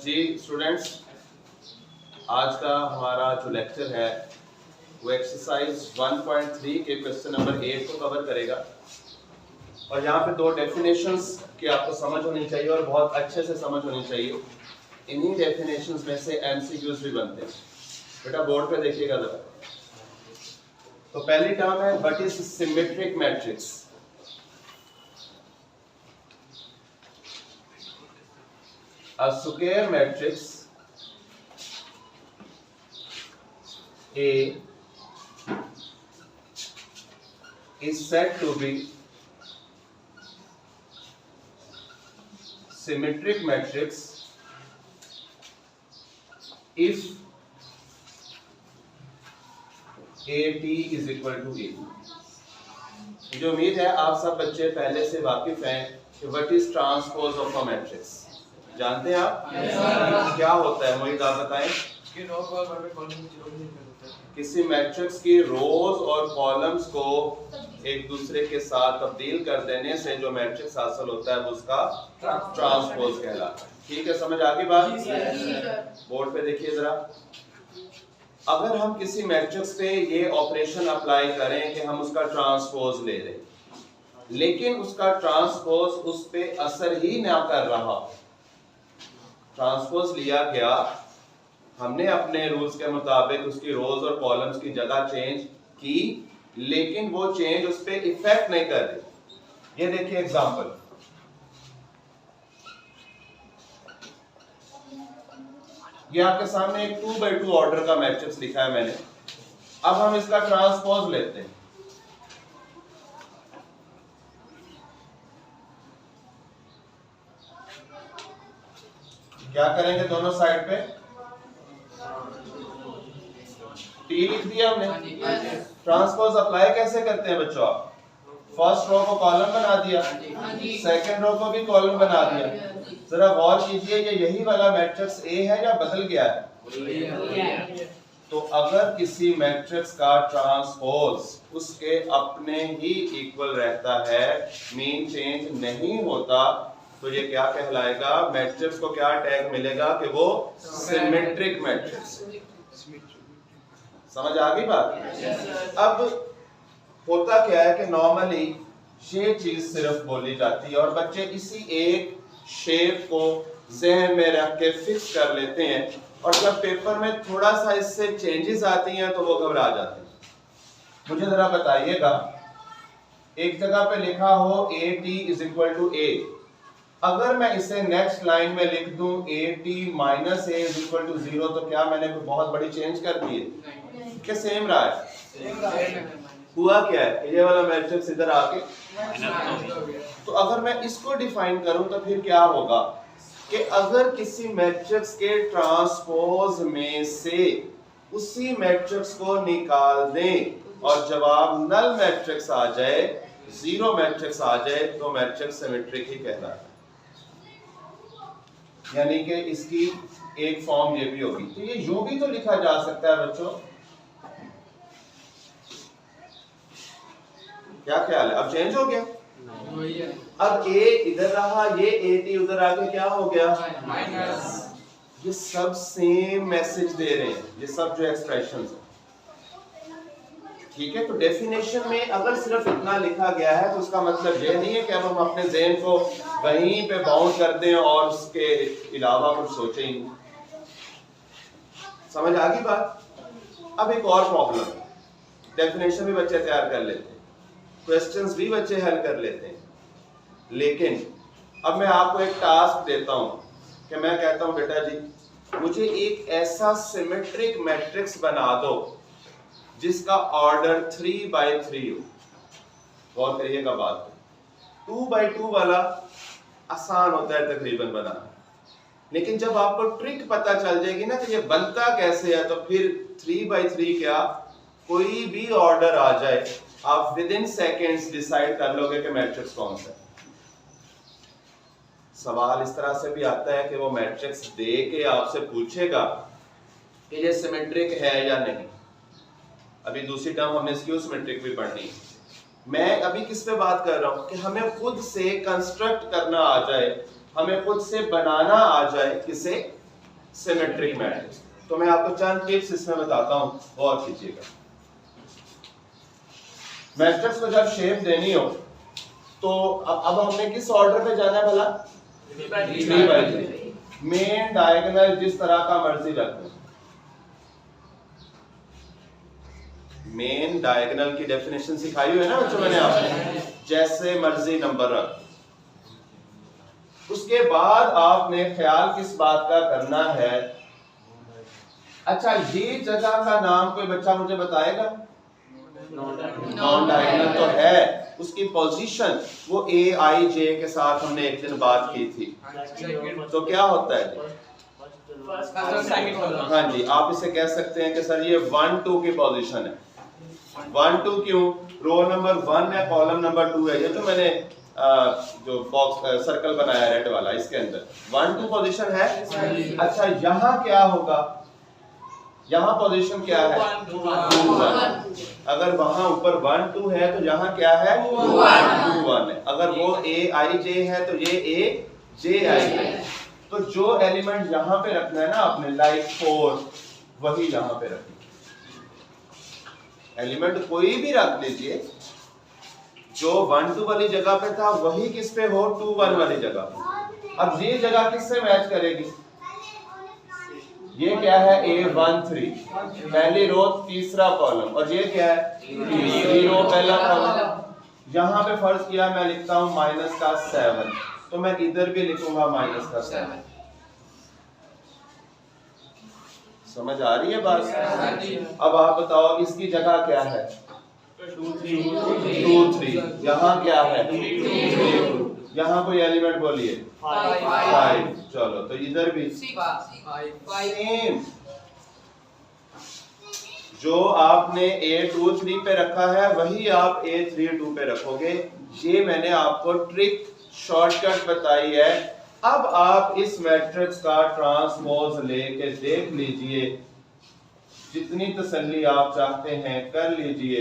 जी students, आज का हमारा जो लेक्चर है वो एक्सरसाइज 1.3 के क्वेश्चन नंबर 8 को कवर करेगा। और यहाँ पे दो डेफिनेशंस की आपको समझ होनी चाहिए और बहुत अच्छे से समझ होनी चाहिए। इन्हीं डेफिनेशंस में से एमसीक्यूज भी बनते हैं। बेटा बोर्ड पे देखिएगा जरा। तो पहली टर्म है what is symmetric matrix. A square matrix A is said to be symmetric matrix if AT is equal to A। मुझे उम्मीद है आप सब बच्चे पहले से वाकिफ हैं कि what is transpose of a matrix. जानते हैं आप? क्या होता है मोहित, आप बताएं। किसी मैट्रिक्स की रोज और कॉलम्स को एक दूसरे के साथ तब्दील कर देने से जो मैट्रिक्स हासिल होता है वो उसका ट्रांसपोज कहलाता है। ठीक है, समझ आ गई बात? बोर्ड पे देखिए जरा। अगर हम किसी मैट्रिक्स पे ये ऑपरेशन अप्लाई करें कि हम उसका ट्रांसपोज ले लें, लेकिन उसका ट्रांसपोज उस पे असर ही ना कर रहा, ट्रांसपोज लिया गया, हमने अपने रूल्स के मुताबिक उसकी रोज और कॉलम्स की जगह चेंज की, लेकिन वो चेंज उस पे इफेक्ट नहीं कर रही। ये देखिए एग्जांपल, ये आपके सामने एक 2x2 ऑर्डर का मैट्रिक्स लिखा है मैंने। अब हम इसका ट्रांसपोज लेते हैं। क्या करेंगे, दोनों साइड पे टी लिख दिया हमने। ट्रांसपोज अप्लाई कैसे करते हैं बच्चों? आप फर्स्ट रो को कॉलम बना दिया, सेकंड रो को भी कॉलम बना दिया। जरा गौर कीजिए, ये यही वाला मैट्रिक्स ए है या बदल गया है? तो अगर किसी मैट्रिक्स का ट्रांसपोज उसके अपने ही इक्वल रहता है, मीन चेंज नहीं होता, तो ये क्या कहलाएगा? मैट्रिक्स को क्या टैग मिलेगा कि वो सिमेट्रिक मैट्रिक्स। समझ आ गई बात? अब होता क्या है कि नॉर्मली ये चीज सिर्फ बोली जाती है और बच्चे इसी एक शेप को जहन में रख के फिक्स कर लेते हैं, और जब पेपर में थोड़ा सा इससे चेंजेस आती हैं तो वो घबरा जाते हैं। मुझे जरा बताइएगा, एक जगह पे लिखा हो AT is equal to A, अगर मैं इसे नेक्स्ट लाइन में लिख दूं AT minus A is equal to 0, तो क्या मैंने कोई बहुत बड़ी चेंज कर दी है कि सेम रहा है? हुआ क्या है, ये वाला मैट्रिक्स इधर आके, तो अगर मैं इसको डिफाइन करूं तो फिर क्या होगा कि अगर किसी मैट्रिक्स के ट्रांसपोज में से उसी मैट्रिक्स को निकाल दें और जवाब नल मैट्रिक्स आ जाए, जीरो मैट्रिक्स आ जाए, तो मैट्रिक्स सिमेट्रिक ही कहलाता है। यानी कि इसकी एक फॉर्म ये भी होगी। तो ये यूं भी तो लिखा जा सकता है बच्चों, क्या ख्याल है? अब चेंज हो गया, अब A इधर रहा, ये AT उधर आके क्या हो गया? माइनस। ये सब सेम मैसेज दे रहे हैं, ये सब जो एक्सप्रेशंस है। ठीक है, तो डेफिनेशन में अगर सिर्फ इतना लिखा गया है तो उसका मतलब ये नहीं है कि अब हम अपने ज़हन को वहीं पे बाउंड कर दें और उसके अलावा कुछ सोचें ही नहीं। समझ आ गई बात? अब एक और प्रॉब्लम, डेफिनेशन भी बच्चे तैयार कर लेते हैं, क्वेश्चंस भी बच्चे हल कर लेते हैं, लेकिन अब मैं आपको एक टास्क देता हूं कि मैं कहता हूं बेटा जी मुझे एक ऐसा सिमेट्रिक मैट्रिक्स बना दो जिसका ऑर्डर 3x3 हो। गौर करिएगा बात, 2x2 वाला आसान होता है तकरीबन बनाना, लेकिन जब आपको ट्रिक पता चल जाएगी ना कि ये बनता कैसे है, तो फिर 3x3 क्या, कोई भी ऑर्डर आ जाए, आप विद इन सेकेंड्स डिसाइड कर लोगे कि मैट्रिक्स कौन सा है। सवाल इस तरह से भी आता है कि वो मैट्रिक्स दे के आपसे पूछेगा कि ये सिमेट्रिक है या नहीं। अभी दूसरी टर्म हमने स्क्यू सिमेट्रिक भी पढ़नी है। मैं अभी किस पे बात कर रहा हूं कि हमें खुद से कंस्ट्रक्ट करना आ जाए, हमें खुद से बनाना आ जाए, किसे, सिमेट्रिक मैट्रिक्स। तो मैं आपको चंद टिप्स इसमें बताता हूं, गौर कीजिएगा। मैट्रिक्स को जब शेप देनी हो तो अब हमने किस ऑर्डर पे जाना है भला? 3/3। मेन डायगोनल जिस तरह का मर्जी रख दो। मेन डायगोनल की डेफिनेशन सिखाई हुई है ना बच्चों मैंने आपने, जैसे मर्जी नंबर रख। उसके बाद आपने ख्याल किस बात का करना है? अच्छा, ये जगह का नाम कोई बच्चा मुझे बताएगा? नॉन डायगोनल तो है, उसकी पोजीशन वो ए आई जे के साथ हमने एक दिन बात की थी, तो क्या होता है? हाँ जी, आप इसे कह सकते हैं कि सर ये 1 2 की पोजीशन है। 1 2 क्यों? रो नंबर 1 है, कॉलम नंबर 2 है। ये तो मैंने जो बॉक्स सर्कल बनाया रेड वाला, इसके अंदर 1 2 पोजीशन है। अच्छा, यहाँ क्या होगा? यहाँ पोजीशन क्या है? 2 1। अगर वहां ऊपर 1 2 है तो यहाँ क्या है? 2 1 है। अगर वो ए आई जे है तो ये ए जे आई है। तो जो एलिमेंट यहाँ पे रखना है ना आपने, लाइक 4, वही यहाँ पे रखना। एलिमेंट कोई भी रख लीजिए, जो 1 2 वाली जगह पे था वही किस पे हो? 2 1 वाली जगह पे। अब ये जगह किससे मैच करेगी? ये क्या है? A1 3, पहली रो तीसरा कॉलम, और ये क्या है? तीसरी रो पहला कॉलम। यहाँ पे फर्ज किया मैं लिखता हूँ -7, तो मैं इधर भी लिखूंगा -7। समझ आ रही है बात? अब आप बताओ इसकी जगह क्या है? 2 3। यहाँ क्या है? 2 यहाँ कोई एलिमेंट बोलिए? 5। चलो, तो इधर भी सेम। जो आपने A2 3 पे रखा है वही आप A3 2 पे रखोगे। ये मैंने आपको ट्रिक शॉर्टकट बताई है। अब आप इस मैट्रिक्स का ट्रांसपोज लेके देख लीजिए, जितनी तसल्ली आप चाहते हैं कर लीजिए,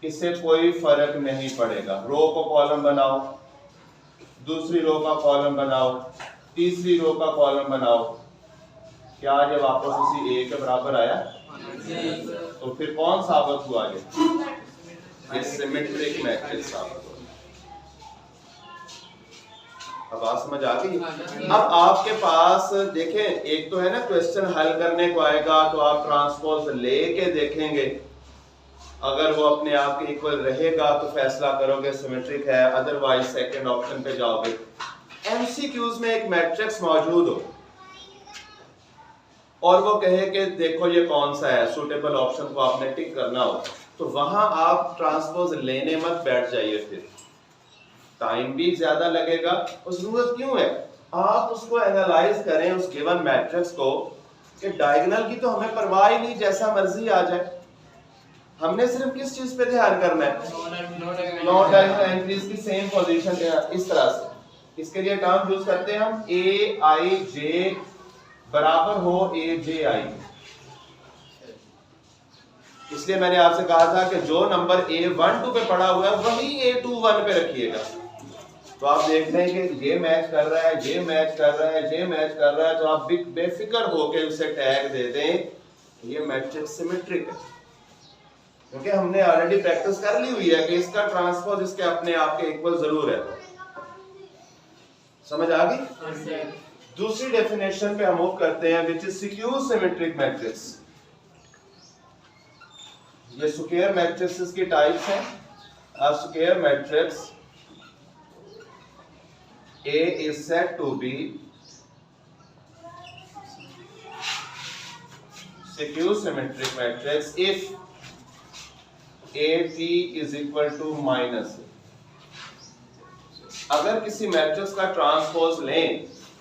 इससे कोई फर्क नहीं पड़ेगा। रो को कॉलम बनाओ, दूसरी रो का कॉलम बनाओ, तीसरी रो का कॉलम बनाओ, क्या ये वापस उसी ए के बराबर आया? तो फिर कौन साबित हुआ? ये सिमेट्रिक मैट्रिक्स साबित हुआ। अब बात समझ आ गई? अब आपके पास देखें, एक तो है ना क्वेश्चन हल करने को आएगा तो आप ट्रांसपोज लेके देखेंगे, अगर वो अपने आप के इक्वल रहेगा तो फैसला करोगे सिमेट्रिक है, अदरवाइज सेकंड ऑप्शन पे जाओगे। एमसीक्यूज में एक मैट्रिक्स मौजूद हो और वो कहे कि देखो ये कौन सा है, सूटेबल ऑप्शन को आपने टिक करना हो, तो वहां आप ट्रांसपोज लेने मत बैठ जाइए, फिर टाइम भी ज्यादा लगेगा। और जरूरत क्यों है? आप उसको एनालाइज करें उस गिवन मैट्रिक्स को कि डायगोनल की तो हमें परवाह ही नहीं, जैसा मर्जी आ जाए। हमने सिर्फ किस चीज पे ध्यान करना है? नॉन डायगोनल एंट्रीज की सेम पोजीशन इस तरह से। इसके लिए टर्म यूज करते हैं हम ए आई जे बराबर हो ए जे आई। इसलिए मैंने आपसे कहा था कि जो नंबर A1 2 पे पड़ा हुआ है वही A2 1 पे रखिएगा। तो आप देख रहे हैं कि ये मैच कर रहा है, ये मैच कर रहा है, ये मैच कर रहा है, तो आप बेफिक्र होकर उसे टैग दे दें ये मैट्रिक्स सिमेट्रिक है, क्योंकि हमने ऑलरेडी प्रैक्टिस कर ली हुई है कि इसका ट्रांसपोज इसके अपने आप के इक्वल जरूर है। समझ आ गई? दूसरी डेफिनेशन पे हम मूव करते हैं, which is skew symmetric matrix. ये स्क्वायर मैट्रिक्स की टाइप्स हैं। A square matrix A is said to be skew symmetric matrix if AT is equal to minus। अगर किसी मैट्रिक्स का ट्रांसपोज लें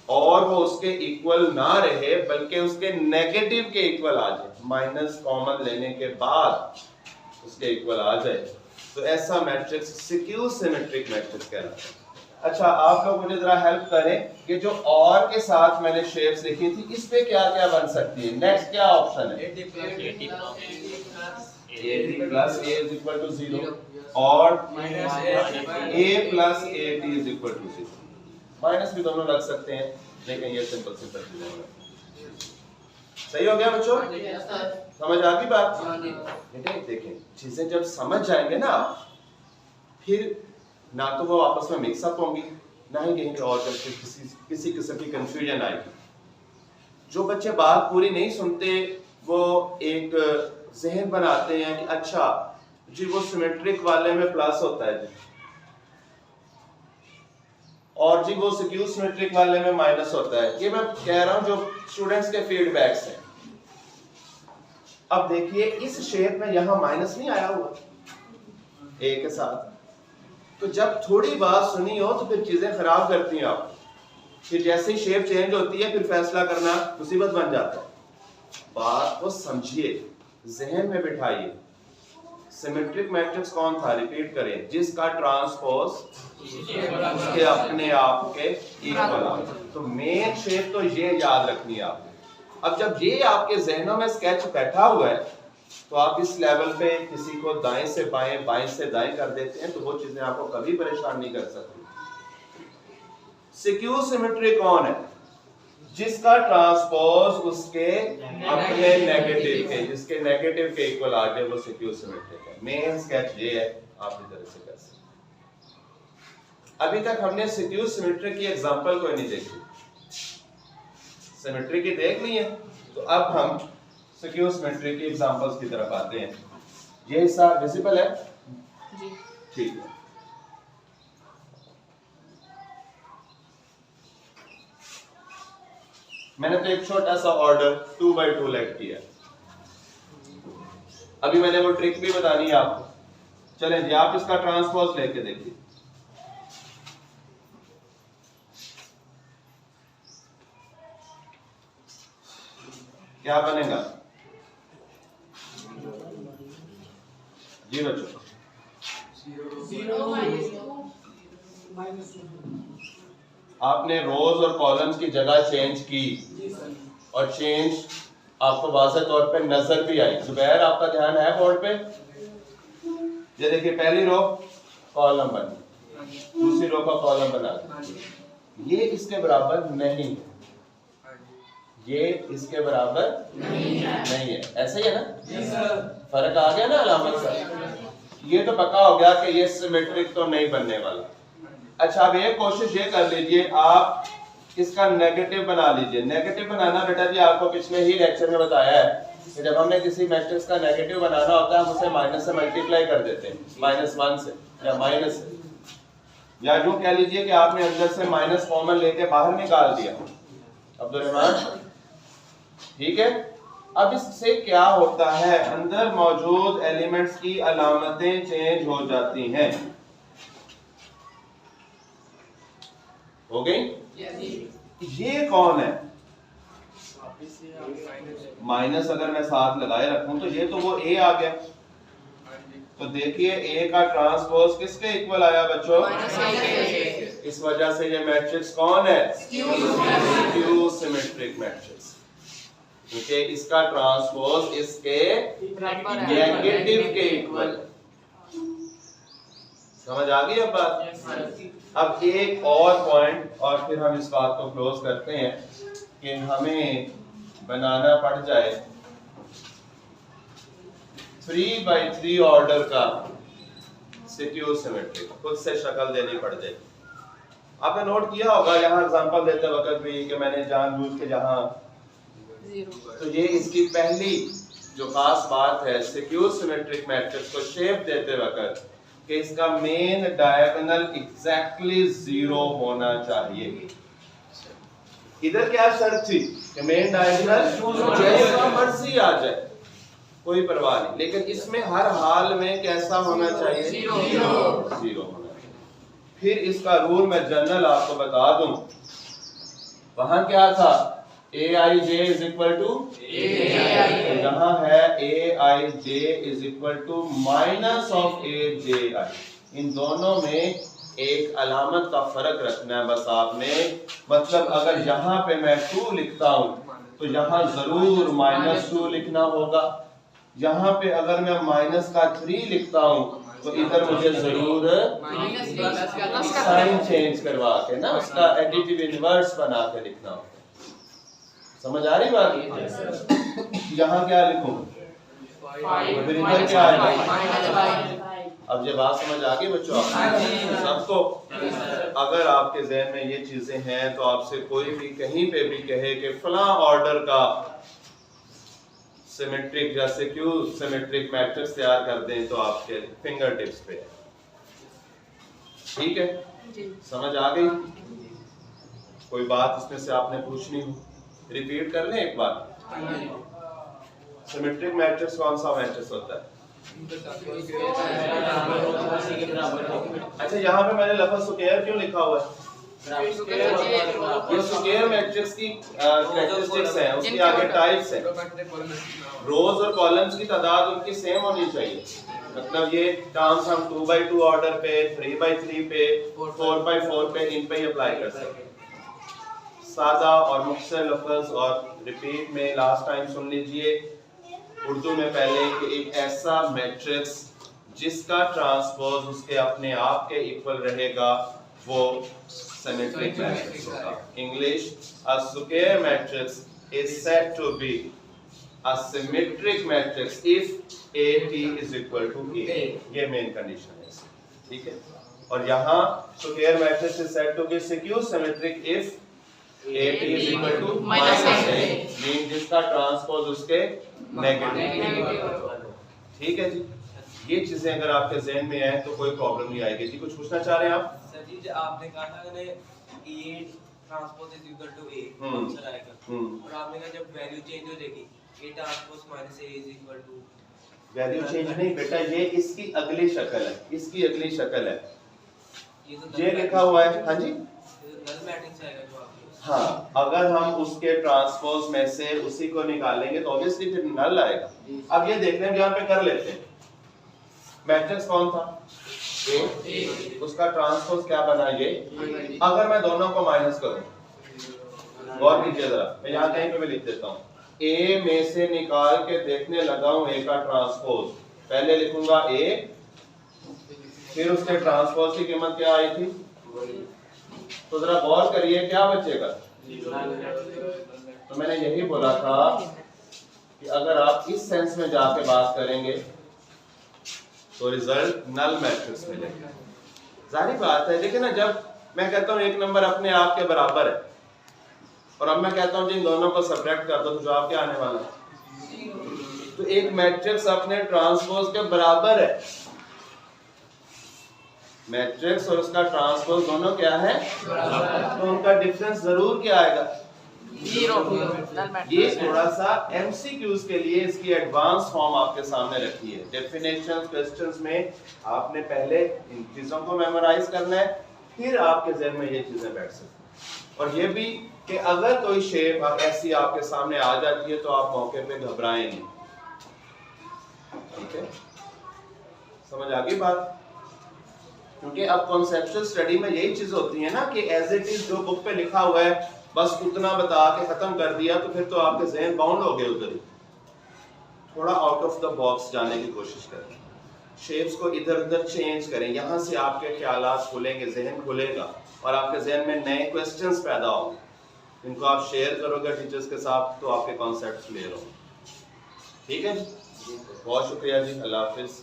और वो उसके इक्वल ना रहे बल्कि उसके नेगेटिव के इक्वल आ जाए, माइनस कॉमन लेने के बाद उसके इक्वल आ जाए, तो ऐसा मैट्रिक्स स्क्यू सिमेट्रिक मैट्रिक्स कहलाता है। अच्छा, आप लोग मुझे जरा हेल्प करें कि जो और के साथ मैंने शेप्स लिखी थी इस पे क्या क्या बन सकती है? नेक्स्ट क्या ऑप्शन है? AT plus A is equal to 0 और A plus AT is equal to 0। Minus भी दोनों लग सकते हैं, लेकिन ये सिंपल चीजें हैं। सही हो गया बच्चों? समझ आ गई बात? बेटे देखें, चीजें जब समझ जाएंगे ना फिर ना तो वो आपस में मिक्सअप होंगी, ना ही कहीं और किसी किस्म की कंफ्यूजन आएगी। जो बच्चे बात पूरी नहीं सुनते वो एक जहन बनाते हैं कि अच्छा जी वो सिमेट्रिक वाले में प्लस होता है जी, और जी वो स्क्यू सिमेट्रिक वाले में माइनस होता है। ये मैं कह रहा हूं जो स्टूडेंट्स के फीडबैक्स हैं। अब देखिए इस शेप में यहां माइनस नहीं आया हुआ ए के साथ, तो जब थोड़ी बात सुनी हो तो फिर चीजें खराब करती हैं आप, फिर जैसे ही शेप चेंज होती है फिर फैसला करना मुसीबत बन जाता है। बात को समझिए, जहन में बिठाइए। सिमेट्रिक मैट्रिक्स कौन था? रिपीट करें, जिसका ट्रांसपोज उसके अपने आप के इक्वल। तो मेन शेप तो ये याद रखनी है आपने। अब जब ये आपके जहनों में स्केच बैठा हुआ है तो आप इस लेवल पे किसी को दाएं से बाएं, बाएं से दाएं कर देते हैं तो वो चीजें आपको कभी परेशान नहीं कर सकती। स्क्यू सिमेट्री कौन है? जिसका ट्रांसपोज उसके अपने नेगेटिव के, जिसके नेगेटिव के इक्वल आ जाए वो स्क्यू सिमेट्रिक है। मेन स्केच ये है, आप इस तरह से कर सकते। अभी तक हमने स्क्यू सिमेट्री की एग्जांपल कोई नहीं देखी, सिमेट्री की देख ली है, तो अब हम स्क्यू सिमेट्री की एग्जांपल्स की तरफ आते हैं। ये हिस्सा विजिबल है जी? ठीक है। मैंने तो एक छोटा सा ऑर्डर 2x2 लेट किया। अभी मैंने वो ट्रिक भी बतानी है आपको। चलें जी, आप इसका ट्रांसपोज लेके देखिए। क्या बनेगा जी बच्चों? 0 आपने रोज और कॉलम्स की जगह चेंज की और चेंज आपको वाज़ेह तौर पे नजर भी आई। जुबैर आपका ध्यान है बोर्ड पे? ये देखिए, पहली रो कॉलम बनी, दूसरी रो का कॉलम बना, ये इसके बराबर नहीं है, ये इसके बराबर नहीं है। ऐसा ही है ना? फर्क आ गया ना अलामत से? ये तो पक्का हो गया कि ये सिमेट्रिक तो नहीं बनने वाला। अच्छा, अब एक कोशिश ये कर लीजिए, आप इसका नेगेटिव बना लीजिए। नेगेटिव बनाना बेटा जी आपको पिछले ही लेक्चर में बताया है कि जब हमने किसी मैट्रिक्स का नेगेटिव बनाना होता है हम उसे माइनस से मल्टीप्लाई कर देते हैं, -1 से या माइनस से, या यूं कह लीजिए कि आपने अंदर से माइनस कॉमन लेके बाहर निकाल दिया। अब्दुल रहमान, ठीक है? अब इससे क्या होता है, अंदर मौजूद एलिमेंट्स की अलामतें चेंज हो जाती हैं। हो गई? ये कौन है? माइनस अगर मैं साथ लगाए रखूं तो ये तो वो ए आ गया। तो देखिए ए का ट्रांसपोज किसके इक्वल आया बच्चों? इस वजह से ये मैट्रिक्स कौन है? स्क्यू सिमेट्रिक मैट्रिक्स, क्योंकि इसका ट्रांसपोज इसके नेगेटिव के इक्वल। समझ आ गई अब बात? अब एक और पॉइंट और फिर हम इस बात को क्लोज करते हैं कि हमें बनाना पड़ जाए 3x3 ऑर्डर का स्क्यू सिमेट्रिक, खुद से शक्ल देनी पड़ जाएगी। आपने नोट किया होगा यहाँ एग्जांपल देते वक्त भी कि मैंने जानबूझ के जहाँ, तो ये इसकी पहली जो खास बात है स्क्यू सिमेट्रिक मैट्रिक्स को शेप देते वक्त कि इसका मेन डायगोनल एग्जैक्टली 0 होना चाहिए। इधर क्या शर्त थी कि मेन डायगोनल जैसा मर्जी आ जाए, कोई परवाह नहीं, लेकिन इसमें हर हाल में कैसा होना चाहिए? 0 होना चाहिए। फिर इसका रूल मैं जनरल आपको बता दूं, वहां क्या था? aij इज इक्वल टू यहाँ है aij is equal to minus of aj। इन दोनों में एक अलामत का फर्क रखना है बस आपने। मतलब अगर यहाँ पे मैं 2 लिखता हूँ तो यहाँ जरूर -2 लिखना होगा। यहाँ पे अगर मैं माइनस का 3 लिखता हूँ तो इधर मुझे जरूर साइन चेंज करवा के ना उसका एडिटिव इनवर्स बना के लिखना होगा। समझ आ रही बात? यहाँ क्या लिखूं? फिर इधर क्या आएगा? अब ये बात समझ आ गई बच्चों सबको? अगर आपके जहन में ये चीजें हैं तो आपसे कोई भी कहीं पे भी कहे कि फला ऑर्डर का सिमेट्रिक या सिक्यूर सिमेट्रिक मैट्रिक्स तैयार कर दें तो आपके फिंगर टिप्स पे है। ठीक है, समझ आ गई? कोई बात इसमें से आपने पूछनी हो रिपीट कर लें एक बार। सिमेट्रिक मैट्रिक्स कौन सा मैट्रिक्स होता है? अच्छा, यहाँ पे मैंने लफ्ज़ स्क्वायर क्यों लिखा हुआ है? ये स्क्वायर मैट्रिक्स की कैरेक्टरिस्टिक्स हैं, उसके आगे टाइप्स हैं। रोज और कॉलम्स की तादाद उनकी सेम होनी चाहिए। मतलब ये टर्म्स हम 2x2 ऑर्डर पे, 3x3 पे, 4x4 पे इन पे ही अप्लाई कर सकते हैं। सादा और मुख्तसर लफ्ज़ और रिपीट में लास्ट टाइम सुन लीजिए उर्दू में पहले कि एक ऐसा मैट्रिक्स जिसका ट्रांसपोज उसके अपने आप के इक्वल रहेगा वो सिमेट्रिक मैट्रिक्स होगा। English, a square matrix is said to be a symmetric matrix if AT is equal to A। ये मेन कंडीशन है, ठीक है। और यहाँ square matrix is said to be secure symmetric if AT is equal to -A, mean जिसका transpose उसके negative. ठीक है जी, ये चीजें अगर आपके ज़हन में आए तो कोई प्रॉब्लम नहीं आएगी। जी कुछ पूछना चाह रहे हैं आप? सर जी आपने कहा था कि A transpose is equal to A answer आएगा, और आपने कहा जब वैल्यू चेंज हो जाएगी A transpose minus A is equal to value change नहीं बेटा, ये इसकी अगली शक्ल है, इसकी अगली शक्ल है। ये लिखा हुआ है। हाँ जी, नल मैट्रिक्स आएगा जो आपने। हाँ, अगर हम उसके ट्रांसपोज में से उसी को निकालेंगे तो ऑब्वियसली फिर नल आएगा। अब ये देख लें, यहाँ पे कर लेते हैं। मैट्रिक्स कौन था? A। उसका ट्रांसपोज क्या बना? ये। अगर मैं दोनों को माइनस करूं, गौर कीजिए जरा, मैं यहाँ कहीं पे भी लिख देता हूँ। A में से निकाल के देखने लगा हूं A का ट्रांसपोज। पहले लिखूंगा A, फिर उसके ट्रांसपोज की कीमत क्या आई थी? तो जरा गौर करिए क्या बचेगा। तो मैंने यही बोला था कि अगर आप इस सेंस में जाके बात करेंगे तो रिजल्ट नल मैट्रिक्स मिलेगा। जाहिर बात है, देखिए ना, जब मैं कहता हूँ एक नंबर अपने आप के बराबर है और अब मैं कहता हूँ जिन दोनों को सब्ट्रैक्ट कर दो तो जवाब क्या आने वाला है? तो एक मैट्रिक्स अपने ट्रांसपोज के बराबर है। मैट्रिक्स और उसका ट्रांसपोज दोनों क्या है? तो उनका डिफरेंस जरूर क्या आएगा? जीरो। ये थोड़ा सा एमसीक्यूज के लिए इसकी एडवांस फॉर्म आपके सामने रखी है। डेफिनेशंस, क्वेश्चंस में आपने पहले इन चीजों को मेमोराइज करना है, फिर आपके ज़हन में ये चीजें बैठ सकती हैं। और ये भी कि अगर कोई शेप ऐसी आपके सामने आ जाती है तो आप मौके पे घबराएं नहीं। ठीक है, समझ आ गई बात? क्योंकि अब कॉन्सेप्चुअल स्टडी में यही चीज होती है ना कि एज इट इज जो बुक पे लिखा हुआ है बस उतना बता के खत्म कर दिया तो फिर तो आपके ज़हन बाउंड हो गए उधर ही। थोड़ा आउट ऑफ द बॉक्स जाने की कोशिश करें, शेप्स को इधर उधर चेंज करें, यहाँ से आपके ख्यालात खुलेंगे, जहन खुलेगा और आपके जहन में नए क्वेश्चंस पैदा होंगे। इनको आप शेयर करोगे टीचर्स के साथ तो आपके कॉन्सेप्ट्स क्लियर होंगे। ठीक है, बहुत शुक्रिया जी, अल्लाह हाफिज़।